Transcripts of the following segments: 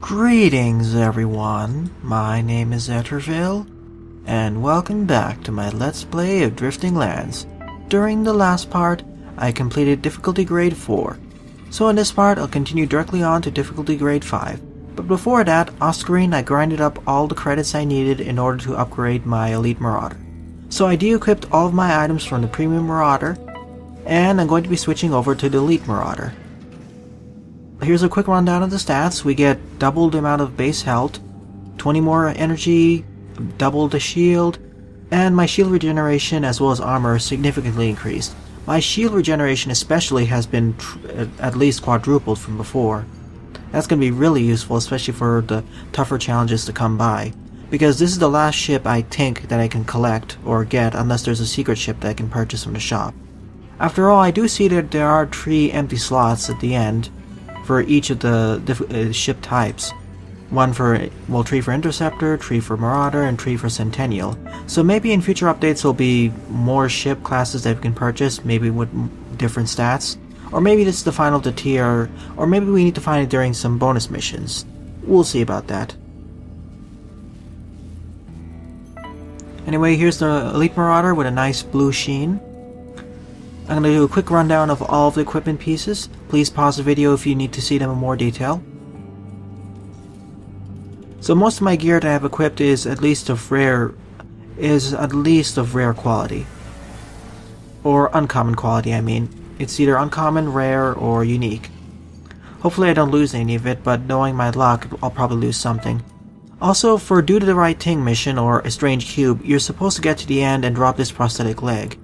Greetings everyone, my name is Etterville, and welcome back to my Let's Play of Drifting Lands. During the last part, I completed difficulty grade 4, so in this part I'll continue directly on to difficulty grade 5. But before that, off screen I grinded up all the credits I needed in order to upgrade my Elite Marauder. So I de-equipped all of my items from the Premium Marauder, and I'm going to be switching over to the Elite Marauder. Here's a quick rundown of the stats. We get double the amount of base health, 20 more energy, double the shield, and my shield regeneration as well as armor significantly increased. My shield regeneration especially has been at least quadrupled from before. That's going to be really useful, especially for the tougher challenges to come by, because this is the last ship I think that I can collect or get unless there's a secret ship that I can purchase from the shop. After all, I do see that there are 3 empty slots at the end for each of the ship types. 3 for Interceptor, 3 for Marauder, and 3 for Centennial. So maybe in future updates there'll be more ship classes that we can purchase, maybe with different stats. Or maybe this is the final of the tier, or maybe we need to find it during some bonus missions. We'll see about that. Anyway, here's the Elite Marauder with a nice blue sheen. I'm going to do a quick rundown of all of the equipment pieces. Please pause the video if you need to see them in more detail. So most of my gear that I have equipped is at least of rare quality. Or uncommon quality, I mean. It's either uncommon, rare, or unique. Hopefully I don't lose any of it, but knowing my luck, I'll probably lose something. Also, for Do the Right Thing mission, or a Strange Cube, you're supposed to get to the end and drop this prosthetic leg.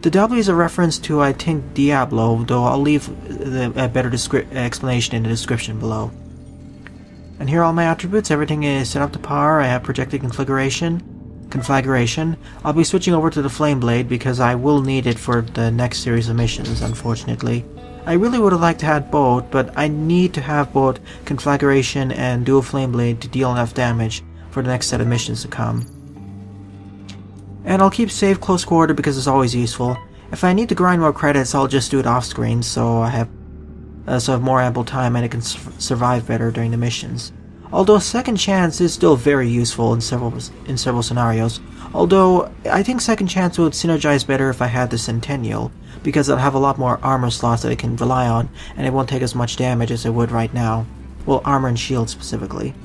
The W is a reference to, I think, Diablo, though I'll leave a better explanation in the description below. And here are all my attributes. Everything is set up to par. I have projected conflagration. I'll be switching over to the Flame Blade because I will need it for the next series of missions, unfortunately. I really would have liked to have both, but I need to have both conflagration and dual Flame Blade to deal enough damage for the next set of missions to come. And I'll keep save close quarter because it's always useful. If I need to grind more credits, I'll just do it off screen so I have more ample time and I can survive better during the missions. Although Second Chance is still very useful in several scenarios. Although I think Second Chance would synergize better if I had the Centennial, because I'll have a lot more armor slots that I can rely on, and it won't take as much damage as it would right now. Well, armor and shield specifically.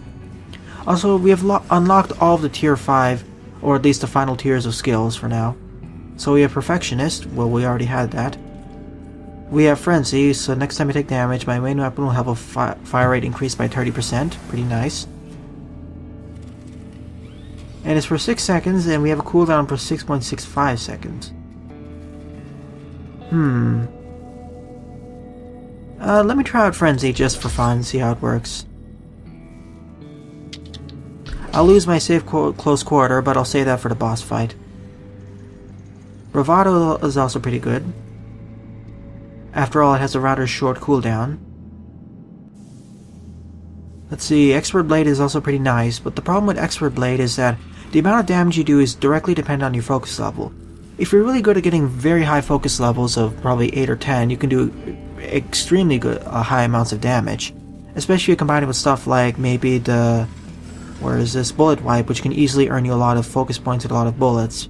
Also, we have unlocked all of the tier 5, or at least the final tiers of skills for now. So we have Perfectionist, well we already had that. We have Frenzy, so next time I take damage, my main weapon will have a fire rate increased by 30%, pretty nice. And it's for 6 seconds, and we have a cooldown for 6.65 seconds. Let me try out Frenzy just for fun, see how it works. I'll lose my save close quarter, but I'll save that for the boss fight. Bravado is also pretty good. After all, it has a rather short cooldown. Let's see, Expert Blade is also pretty nice, but the problem with Expert Blade is that the amount of damage you do is directly dependent on your focus level. If you're really good at getting very high focus levels of probably 8 or 10, you can do extremely good high amounts of damage. Especially if you combine it with stuff like maybe the Bullet Wipe, which can easily earn you a lot of focus points and a lot of bullets.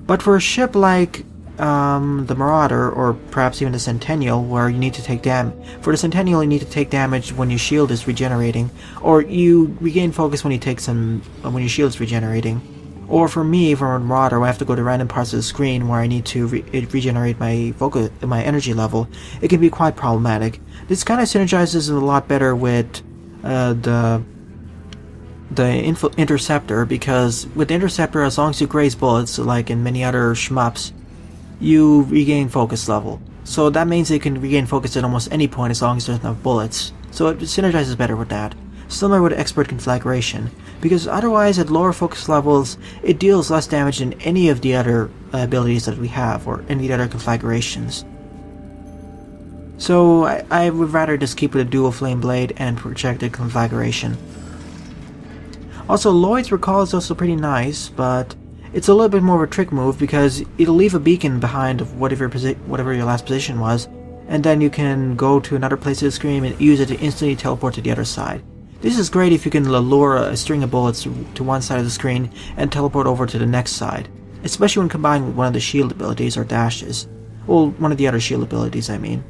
But for a ship like the Marauder, or perhaps even the Centennial, where you need to take for the Centennial you need to take damage when your shield is regenerating, or you regain focus when when your shield is regenerating. Or for me, for Marauder, I have to go to random parts of the screen where I need to regenerate my energy level. It can be quite problematic. This kind of synergizes a lot better with the Interceptor, because with the Interceptor, as long as you graze bullets, like in many other shmups, you regain focus level. So that means you can regain focus at almost any point as long as there's enough bullets. So it synergizes better with that. Similar with Expert Conflagration, because otherwise at lower focus levels, it deals less damage than any of the other abilities that we have, or any other conflagrations. So I would rather just keep with a dual Flame Blade and projected conflagration. Also, Lloyd's Recall is also pretty nice, but it's a little bit more of a trick move because it'll leave a beacon behind of whatever your last position was, and then you can go to another place of the screen and use it to instantly teleport to the other side. This is great if you can lure a string of bullets to one side of the screen and teleport over to the next side, especially when combined with one of the shield abilities or dashes. Well, one of the other shield abilities, I mean.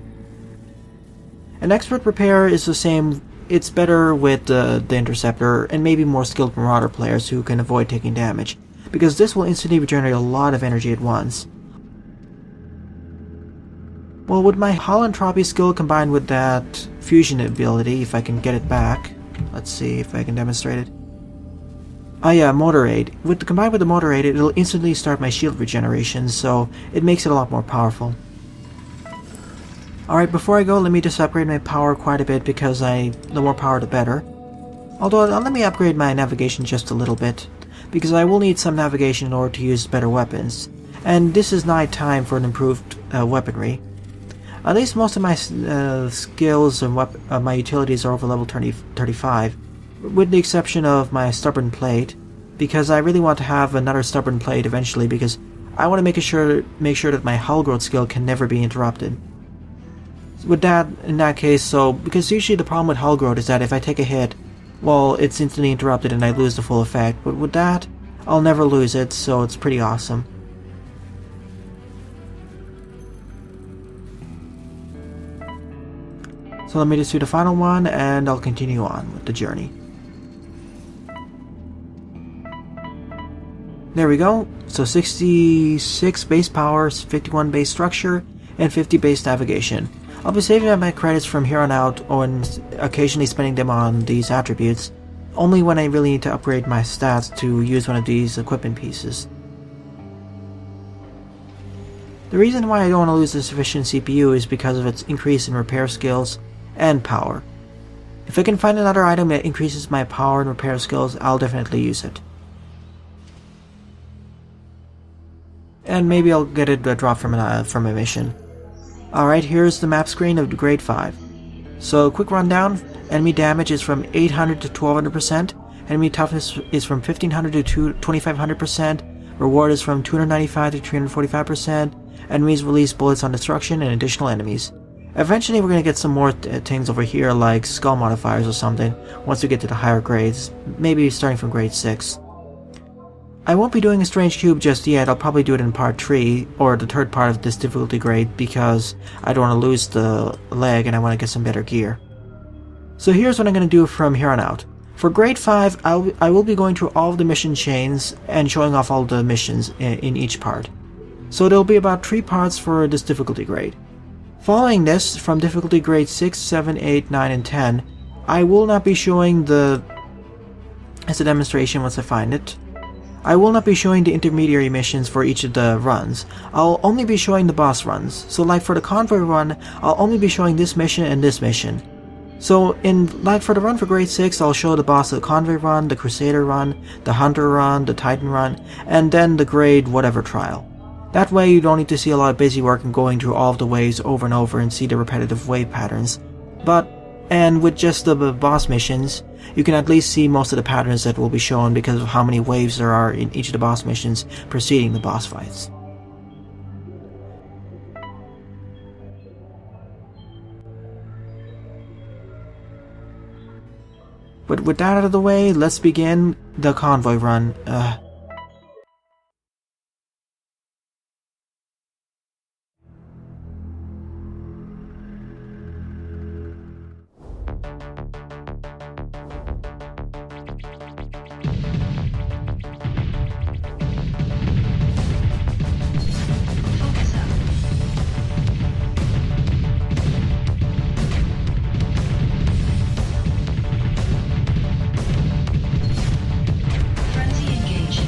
An expert repair is the same. It's better with the interceptor and maybe more skilled marauder players who can avoid taking damage, because this will instantly regenerate a lot of energy at once. Well, with my holentropy skill combined with that fusion ability, if I can get it back, let's see if I can demonstrate it. Oh yeah, motor aid. Combined with the motor aid, it'll instantly start my shield regeneration, so it makes it a lot more powerful. Alright, before I go, let me just upgrade my power quite a bit, because the more power the better. Although, let me upgrade my navigation just a little bit, because I will need some navigation in order to use better weapons. And this is night time for an improved weaponry. At least most of my skills and my utilities are over level 35, with the exception of my stubborn plate, because I really want to have another stubborn plate eventually, because I want to make sure that my hull growth skill can never be interrupted. With that, in that case, because usually the problem with hull growth is that if I take a hit, well, it's instantly interrupted and I lose the full effect, but with that, I'll never lose it, so it's pretty awesome. So let me just do the final one, and I'll continue on with the journey. There we go. So 66 base power, 51 base structure, and 50 base navigation. I'll be saving up my credits from here on out, and occasionally spending them on these attributes, only when I really need to upgrade my stats to use one of these equipment pieces. The reason why I don't want to lose the sufficient CPU is because of its increase in repair skills and power. If I can find another item that increases my power and repair skills, I'll definitely use it. And maybe I'll get it drop from a mission. Alright, here's the map screen of grade 5. So, quick rundown. Enemy damage is from 800 to 1200%. Enemy toughness is from 1500 to 2500%. Reward is from 295 to 345%. Enemies release bullets on destruction and additional enemies. Eventually we're going to get some more things over here like skull modifiers or something once we get to the higher grades, maybe starting from grade 6. I won't be doing a strange cube just yet. I'll probably do it in part 3 or the third part of this difficulty grade because I don't want to lose the leg and I want to get some better gear. So here's what I'm going to do from here on out. For grade 5, I will be going through all of the mission chains and showing off all the missions in each part. So there'll be about 3 parts for this difficulty grade. Following this, from difficulty grade 6, 7, 8, 9, and 10, I will not be showing as a demonstration once I find it. I will not be showing the intermediary missions for each of the runs. I'll only be showing the boss runs. So like for the Convoy Run, I'll only be showing this mission and this mission. So for the run for grade 6, I'll show the boss of the Convoy Run, the Crusader Run, the Hunter Run, the Titan Run, and then the grade whatever trial. That way you don't need to see a lot of busy work and going through all of the waves over and over and see the repetitive wave patterns. And with just the boss missions, you can at least see most of the patterns that will be shown because of how many waves there are in each of the boss missions preceding the boss fights. But with that out of the way, let's begin the Convoy Run. Frenzy engaged.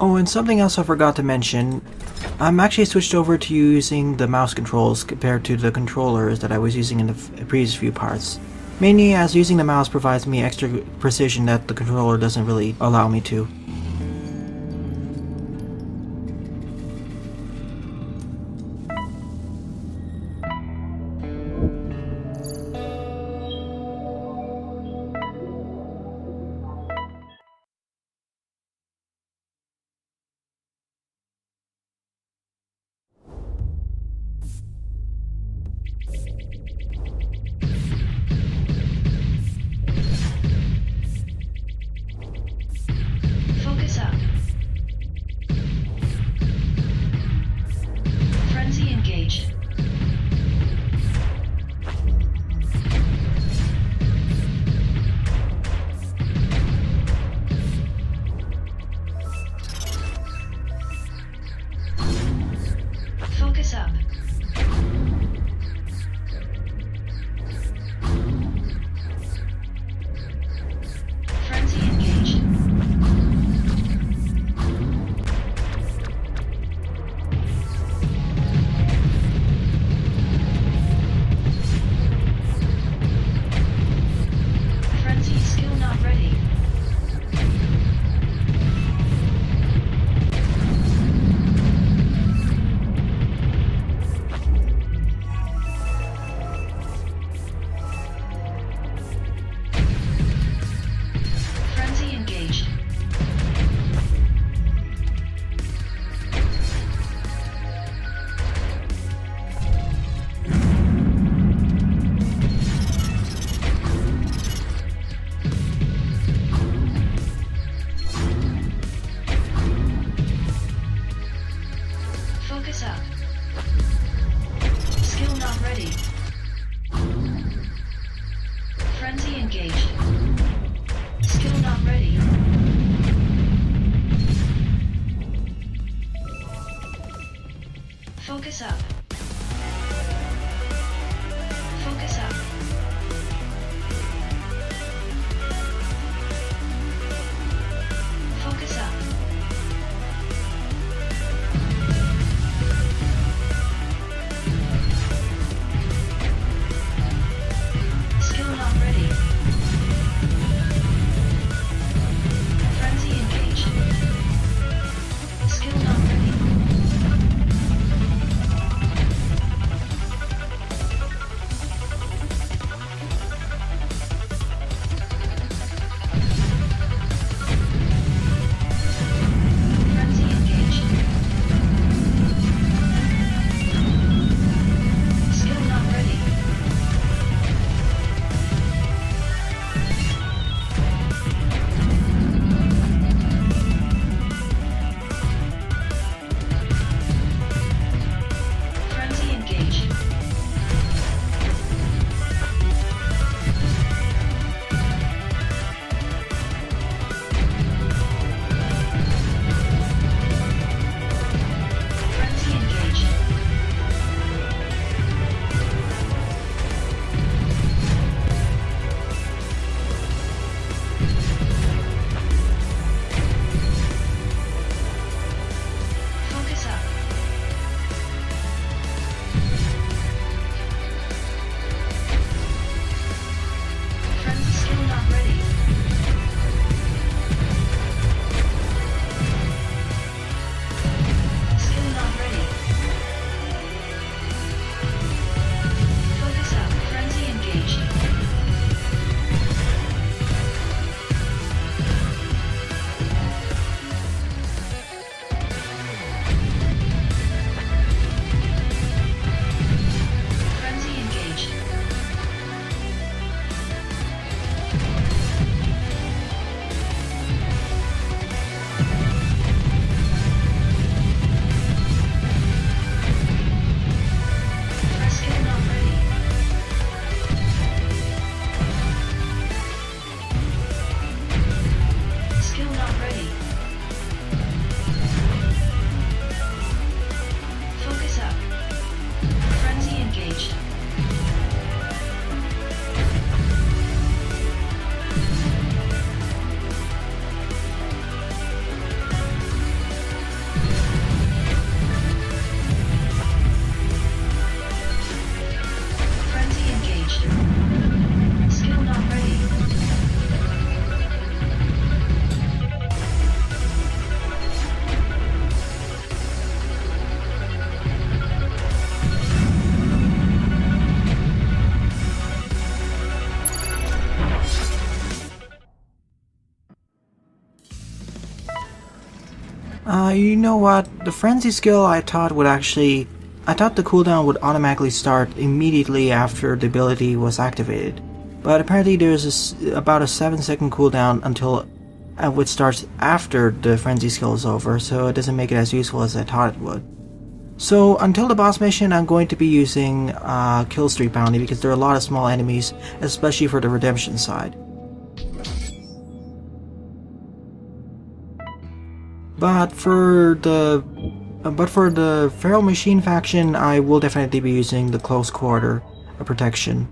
Oh, and something else I forgot to mention. I'm actually switched over to using the mouse controls compared to the controllers that I was using in the previous few parts. Mainly as using the mouse provides me extra precision that the controller doesn't really allow me to. Focus up. Frenzy engaged. Focus up. Frenzy engaged. Frenzy skill not ready. Frenzy engaged. Focus up. Skill not ready. Frenzy engaged. Skill not ready. Focus up. Focus up. Focus up. Skill not ready. Frenzy engaged. Skill not ready. You know what? The frenzy skill I thought the cooldown would automatically start immediately after the ability was activated. But apparently there's about a 7-second cooldown until which starts after the frenzy skill is over, so it doesn't make it as useful as I thought it would. So until the boss mission, I'm going to be using kill streak bounty because there are a lot of small enemies, especially for the redemption side. But for the feral machine faction, I will definitely be using the close quarter protection.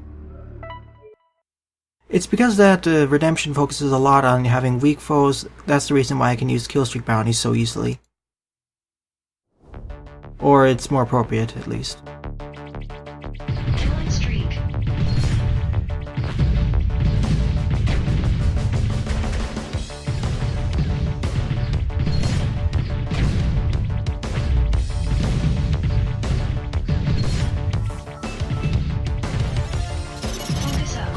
It's because that redemption focuses a lot on having weak foes. That's the reason why I can use kill streak bounties so easily. Or it's more appropriate, at least. Killing streak. Focus up.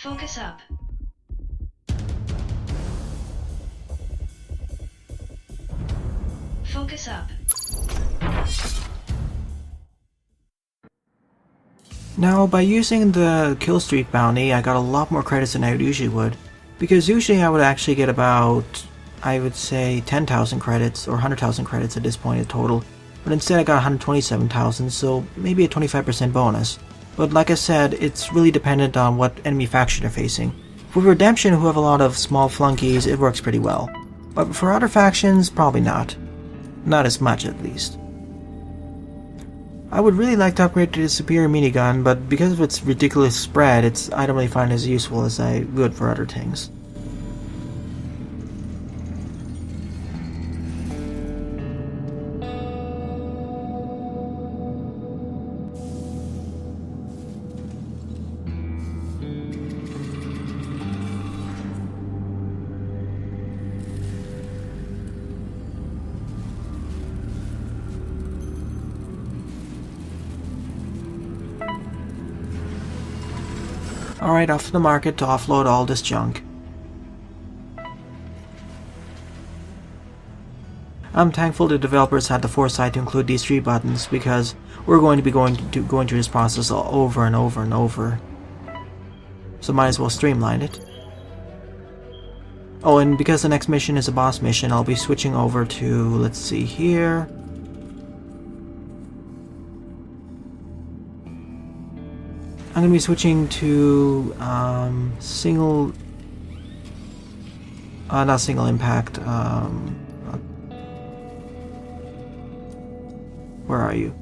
Focus up. Focus up. Now, by using the kill streak bounty, I got a lot more credits than I usually would, because usually I would actually get about, I would say, 10,000 credits, or 100,000 credits at this point in total, but instead I got 127,000, so maybe a 25% bonus. But like I said, it's really dependent on what enemy faction you're facing. For Redemption, who have a lot of small flunkies, it works pretty well. But for other factions, probably not. Not as much, at least. I would really like to upgrade to the Superior Minigun, but because of its ridiculous spread, I don't really find it as useful as I would for other things. Alright, off to the market to offload all this junk. I'm thankful the developers had the foresight to include these 3 buttons, because we're going to be going through this process over and over and over. So might as well streamline it. Oh, and because the next mission is a boss mission, I'll be switching over to, let's see here. I'm going to be switching to single, not single impact, where are you?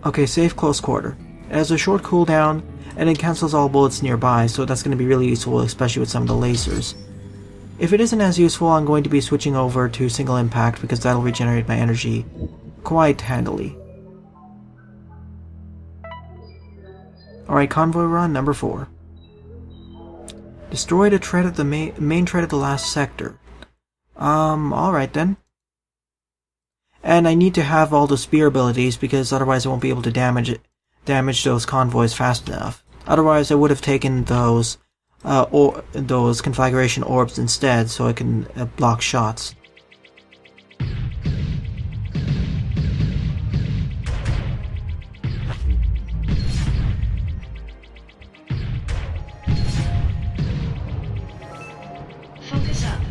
Okay, safe close quarter. It has a short cooldown, and it cancels all bullets nearby, so that's going to be really useful, especially with some of the lasers. If it isn't as useful, I'm going to be switching over to single impact, because that'll regenerate my energy quite handily. Alright, Convoy Run number 4. Destroy the tread at the main tread of the last sector. Alright then. And I need to have all the spear abilities, because otherwise I won't be able to damage those convoys fast enough. Otherwise I would have taken those those conflagration orbs instead, so I can block shots. Focus up.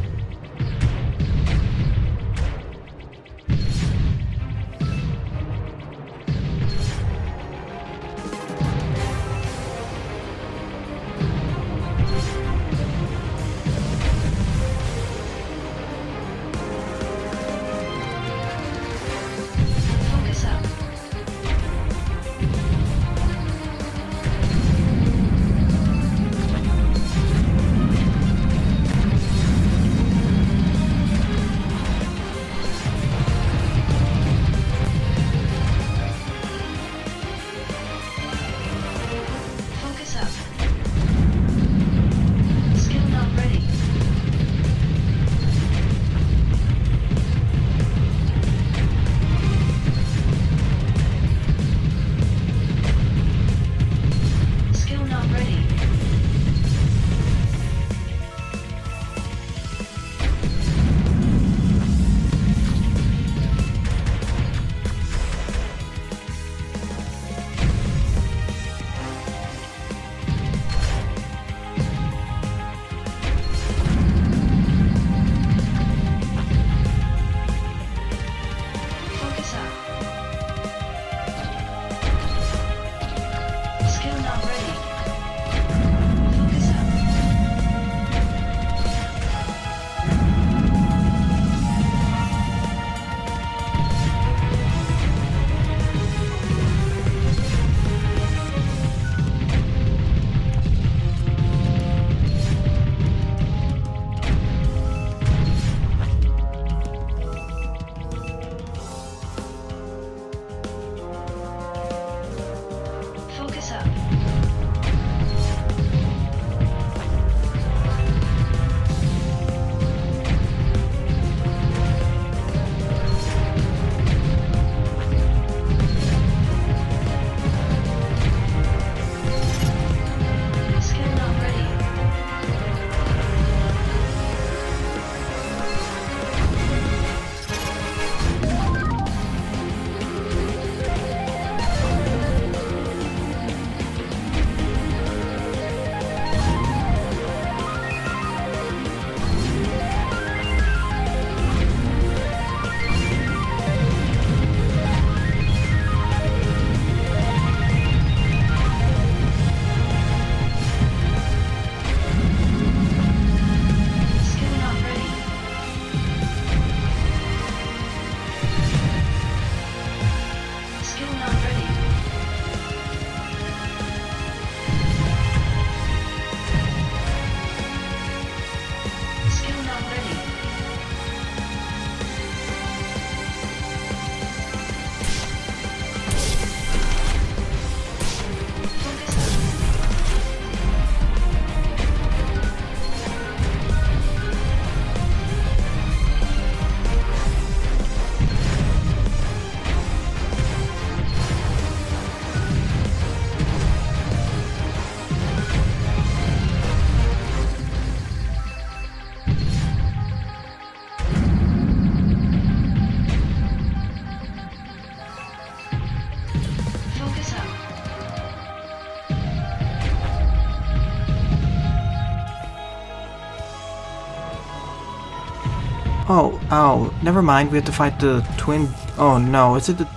Oh, ow. Never mind, we have to fight the twin... Oh no, is it the...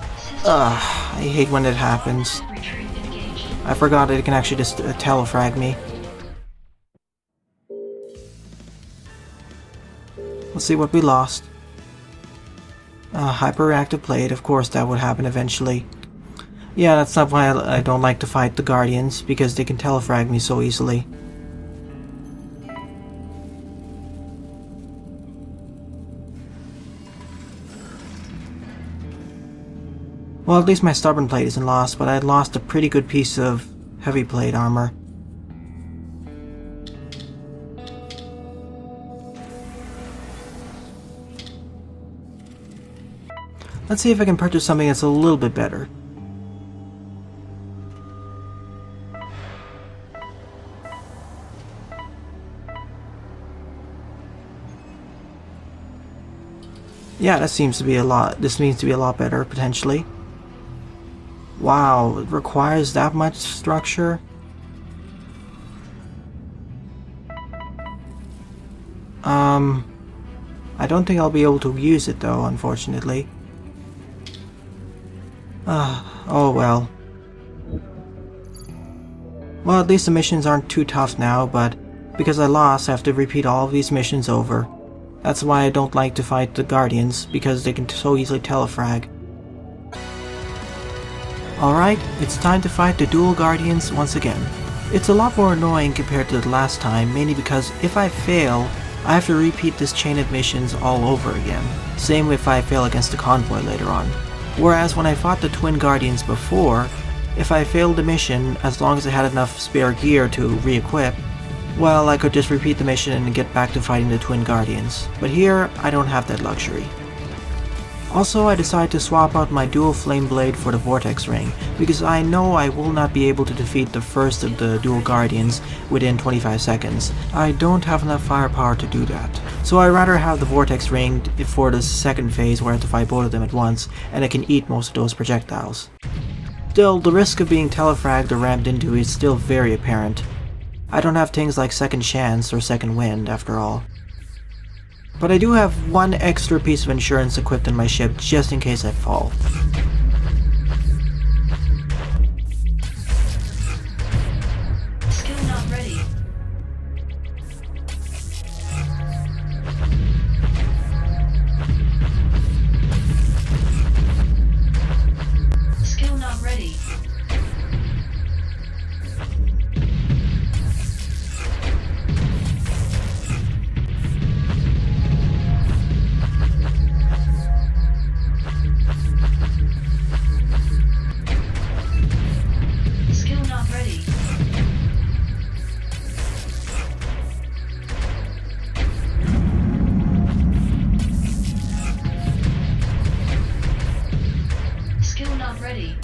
I hate when it happens. Retreat engaged. I forgot that it can actually just telefrag me. Let's see what we lost. Hyperreactive plate, of course that would happen eventually. Yeah, that's not why I don't like to fight the Guardians, because they can telefrag me so easily. Well, at least my stubborn plate isn't lost, but I lost a pretty good piece of heavy plate armor. Let's see if I can purchase something that's a little bit better. Yeah, this seems to be a lot better, potentially. Wow, it requires that much structure? I don't think I'll be able to use it though, unfortunately. Oh well. Well, at least the missions aren't too tough now, but because I lost, I have to repeat all of these missions over. That's why I don't like to fight the Guardians, because they can so easily telefrag. Alright, it's time to fight the dual Guardians once again. It's a lot more annoying compared to the last time, mainly because if I fail, I have to repeat this chain of missions all over again. Same if I fail against the Convoy later on. Whereas when I fought the Twin Guardians before, if I failed the mission, as long as I had enough spare gear to re-equip, well, I could just repeat the mission and get back to fighting the Twin Guardians. But here, I don't have that luxury. Also, I decided to swap out my dual flame blade for the vortex ring, because I know I will not be able to defeat the first of the dual guardians within 25 seconds. I don't have enough firepower to do that. So I'd rather have the vortex ring for the second phase where I have to fight both of them at once, and I can eat most of those projectiles. Still, the risk of being telefragged or rammed into is still very apparent. I don't have things like second chance or second wind, after all. But I do have one extra piece of insurance equipped in my ship just in case I fall. Skill not ready. Skill not ready. Skill not ready. Skill not ready.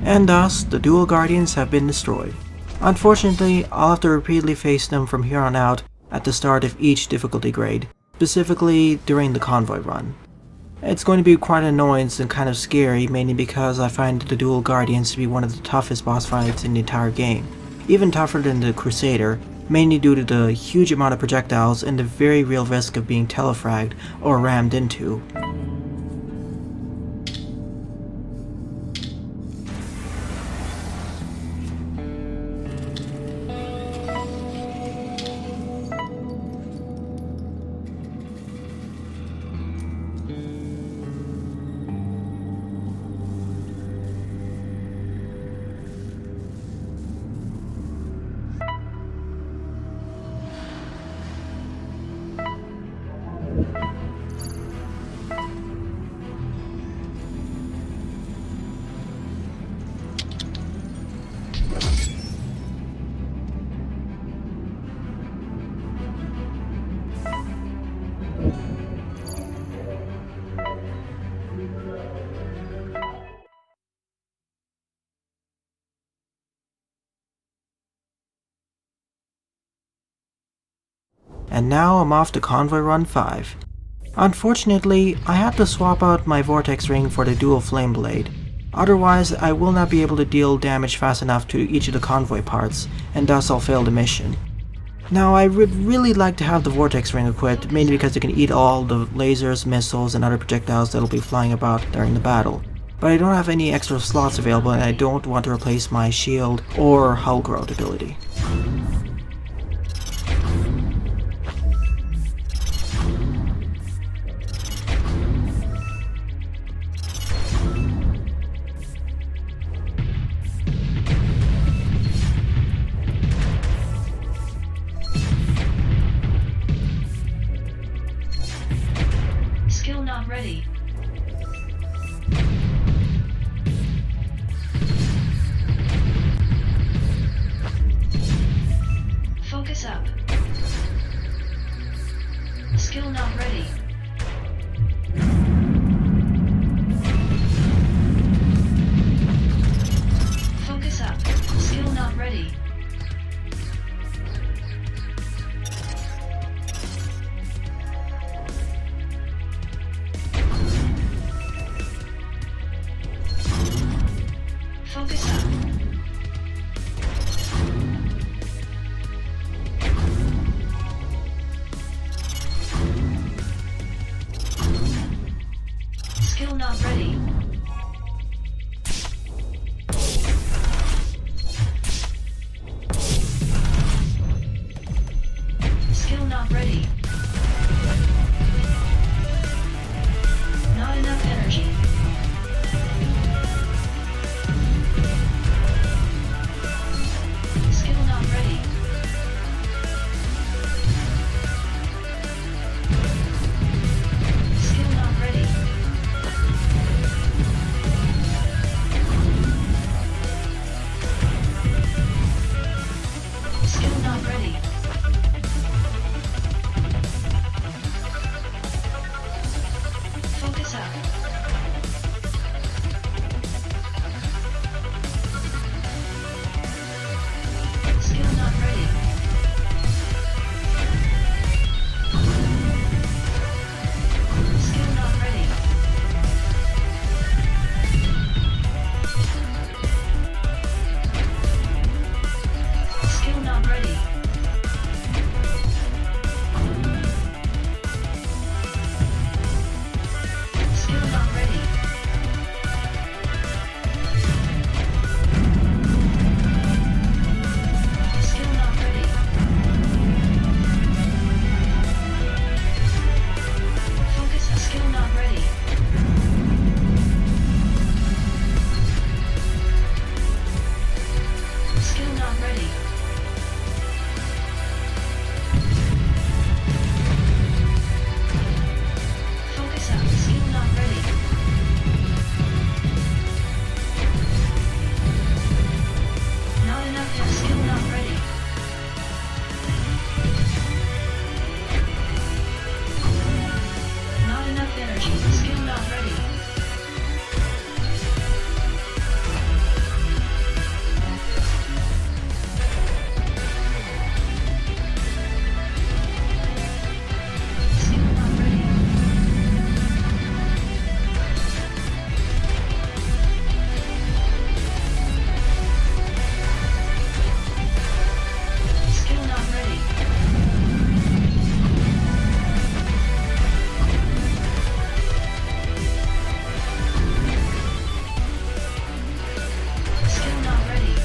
And thus, the dual guardians have been destroyed. Unfortunately, I'll have to repeatedly face them from here on out at the start of each difficulty grade, specifically during the Convoy Run. It's going to be quite annoying and kind of scary, mainly because I find the dual guardians to be one of the toughest boss fights in the entire game. Even tougher than the Crusader, mainly due to the huge amount of projectiles and the very real risk of being telefragged or rammed into. And now I'm off to Convoy Run 5. Unfortunately, I had to swap out my Vortex Ring for the dual Flame Blade. Otherwise, I will not be able to deal damage fast enough to each of the convoy parts, and thus I'll fail the mission. Now, I would really like to have the Vortex Ring equipped, mainly because it can eat all the lasers, missiles, and other projectiles that will be flying about during the battle. But I don't have any extra slots available, and I don't want to replace my shield or hull growth ability. Skill not ready. Focus up. Skill not ready. Focus up. Skill not ready. Focus up. Skill not ready. Skill not ready. Not enough energy. Skill not ready. Skill not ready. Skill not ready. Focus up. Skill not ready. Skill not ready. Skill not ready. Skill not ready. Skill not ready. Focus. Skill not ready. Skill not ready. Focus up. Skill not ready. Not enough. Skill not ready. Not enough energy. Skill not ready. Skill not ready. Skill not ready. Skill not ready.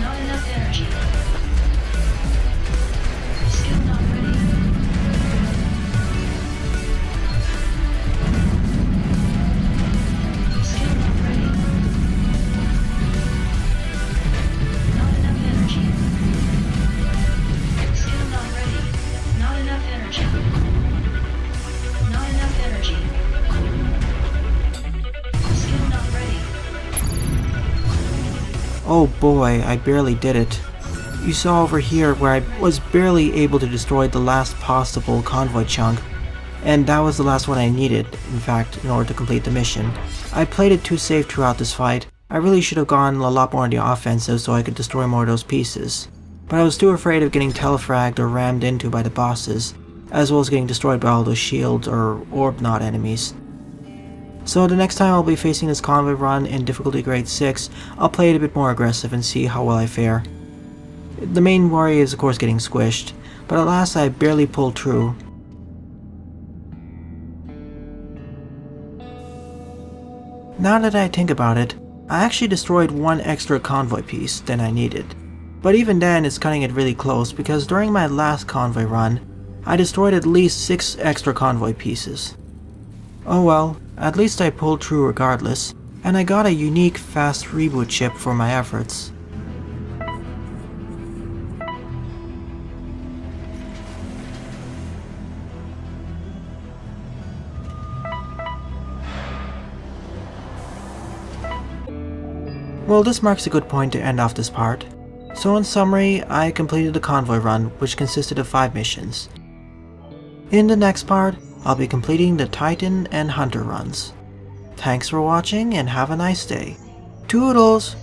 Not enough energy. Skill not ready. Skill not ready. Not enough energy. Skill not ready. Not enough energy. Not enough energy. Skill not ready. Oh boy, I barely did it. You saw over here where I was barely able to destroy the last possible convoy chunk, and that was the last one I needed, in fact, in order to complete the mission. I played it too safe throughout this fight, I really should have gone a lot more on the offensive so I could destroy more of those pieces, but I was too afraid of getting telefragged or rammed into by the bosses, as well as getting destroyed by all those shields or orb knot enemies. So the next time I'll be facing this Convoy Run in difficulty grade 6, I'll play it a bit more aggressive and see how well I fare. The main worry is of course getting squished, but at last I barely pulled through. Now that I think about it, I actually destroyed one extra convoy piece than I needed. But even then it's cutting it really close because during my last Convoy Run, I destroyed at least 6 extra convoy pieces. Oh well, at least I pulled through regardless, and I got a unique fast reboot chip for my efforts. Well, this marks a good point to end off this part. So in summary, I completed the Convoy Run, which consisted of 5 missions. In the next part, I'll be completing the Titan and Hunter runs. Thanks for watching and have a nice day. Toodles!